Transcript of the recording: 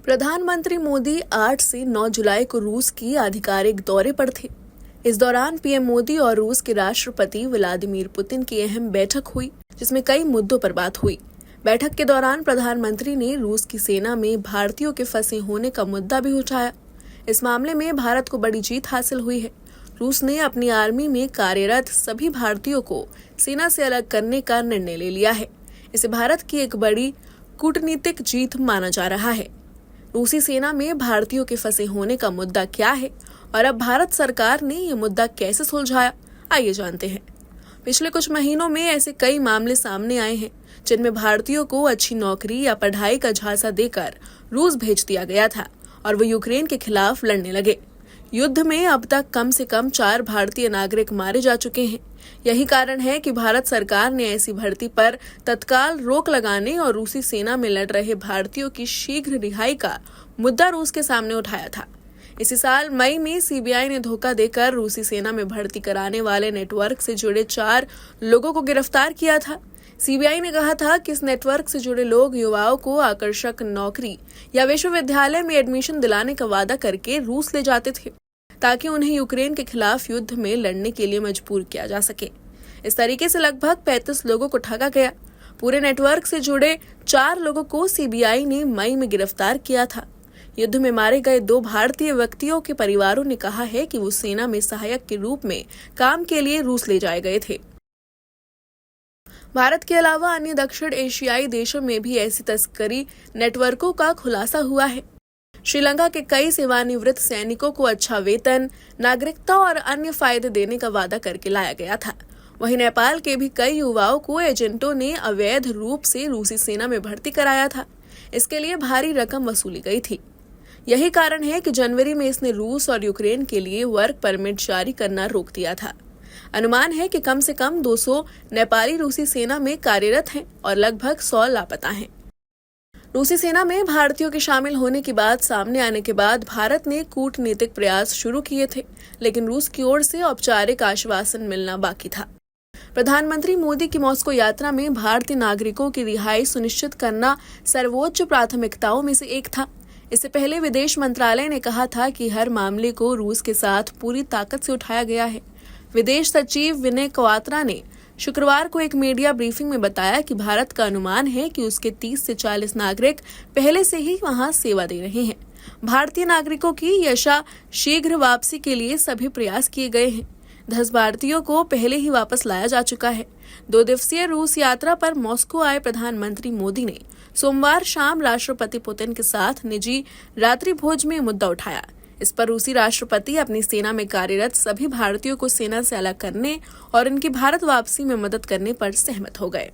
प्रधानमंत्री मोदी 8 से 9 जुलाई को रूस की आधिकारिक दौरे पर थे। इस दौरान पीएम मोदी और रूस के राष्ट्रपति व्लादिमीर पुतिन की अहम बैठक हुई, जिसमें कई मुद्दों पर बात हुई। बैठक के दौरान प्रधानमंत्री ने रूस की सेना में भारतीयों के फंसे होने का मुद्दा भी उठाया। इस मामले में भारत को बड़ी जीत हासिल हुई है। रूस ने अपनी आर्मी में कार्यरत सभी भारतीयों को सेना से अलग करने का निर्णय ले लिया है। इसे भारत की एक बड़ी कूटनीतिक जीत माना जा रहा है। रूसी सेना में भारतीयों के फंसे होने का मुद्दा क्या है और अब भारत सरकार ने ये मुद्दा कैसे सुलझाया, आइए जानते हैं। पिछले कुछ महीनों में ऐसे कई मामले सामने आए हैं जिनमें भारतीयों को अच्छी नौकरी या पढ़ाई का झांसा देकर रूस भेज दिया गया था और वो यूक्रेन के खिलाफ लड़ने लगे। युद्ध में अब तक कम से कम 4 भारतीय नागरिक मारे जा चुके हैं। यही कारण है कि भारत सरकार ने ऐसी भर्ती पर तत्काल रोक लगाने और रूसी सेना में लड़ रहे भारतीयों की शीघ्र रिहाई का मुद्दा रूस के सामने उठाया था। इसी साल मई में सीबीआई ने धोखा देकर रूसी सेना में भर्ती कराने वाले नेटवर्क से जुड़े 4 लोगों को गिरफ्तार किया था। सीबीआई ने कहा था कि इस नेटवर्क से जुड़े लोग युवाओं को आकर्षक नौकरी या विश्वविद्यालय में एडमिशन दिलाने का वादा करके रूस ले जाते थे ताकि उन्हें यूक्रेन के खिलाफ युद्ध में लड़ने के लिए मजबूर किया जा सके। इस तरीके से लगभग 35 लोगों को ठगा गया। पूरे नेटवर्क से जुड़े 4 लोगों को सीबीआई ने मई में गिरफ्तार किया था। युद्ध में मारे गए 2 भारतीय व्यक्तियों के परिवारों ने कहा है कि वो सेना में सहायक के रूप में काम के लिए रूस ले जाए गए थे। भारत के अलावा अन्य दक्षिण एशियाई देशों में भी ऐसी तस्करी नेटवर्कों का खुलासा हुआ है। श्रीलंका के कई सेवानिवृत्त सैनिकों को अच्छा वेतन, नागरिकता और अन्य फायदे देने का वादा करके लाया गया था। वहीं नेपाल के भी कई युवाओं को एजेंटों ने अवैध रूप से रूसी सेना में भर्ती कराया था। इसके लिए भारी रकम वसूली गई थी। यही कारण है कि जनवरी में इसने रूस और यूक्रेन के लिए वर्क परमिट जारी करना रोक दिया था। अनुमान है कि कम से कम 200 नेपाली रूसी सेना में कार्यरत हैं और लगभग 100 लापता हैं। रूसी सेना में भारतीयों के शामिल होने की बात सामने आने के बाद भारत ने कूटनीतिक प्रयास शुरू किए थे, लेकिन रूस की ओर से औपचारिक आश्वासन मिलना बाकी था। प्रधानमंत्री मोदी की मॉस्को यात्रा में भारतीय नागरिकों की रिहाई सुनिश्चित करना सर्वोच्च प्राथमिकताओं में से एक था। इससे पहले विदेश मंत्रालय ने कहा था कि हर मामले को रूस के साथ पूरी ताकत से उठाया गया है। विदेश सचिव विनय क्वात्रा ने शुक्रवार को एक मीडिया ब्रीफिंग में बताया कि भारत का अनुमान है कि उसके 30 से 40 नागरिक पहले से ही वहां सेवा दे रहे हैं। भारतीय नागरिकों की शीघ्र वापसी के लिए सभी प्रयास किए गए हैं। 10 भारतीयों को पहले ही वापस लाया जा चुका है। 2 दिवसीय रूस यात्रा पर मॉस्को आए प्रधानमंत्री मोदी ने सोमवार शाम राष्ट्रपति पुतिन के साथ निजी रात्रि भोज में मुद्दा उठाया। इस पर रूसी राष्ट्रपति अपनी सेना में कार्यरत सभी भारतीयों को सेना से अलग करने और इनकी भारत वापसी में मदद करने पर सहमत हो गए।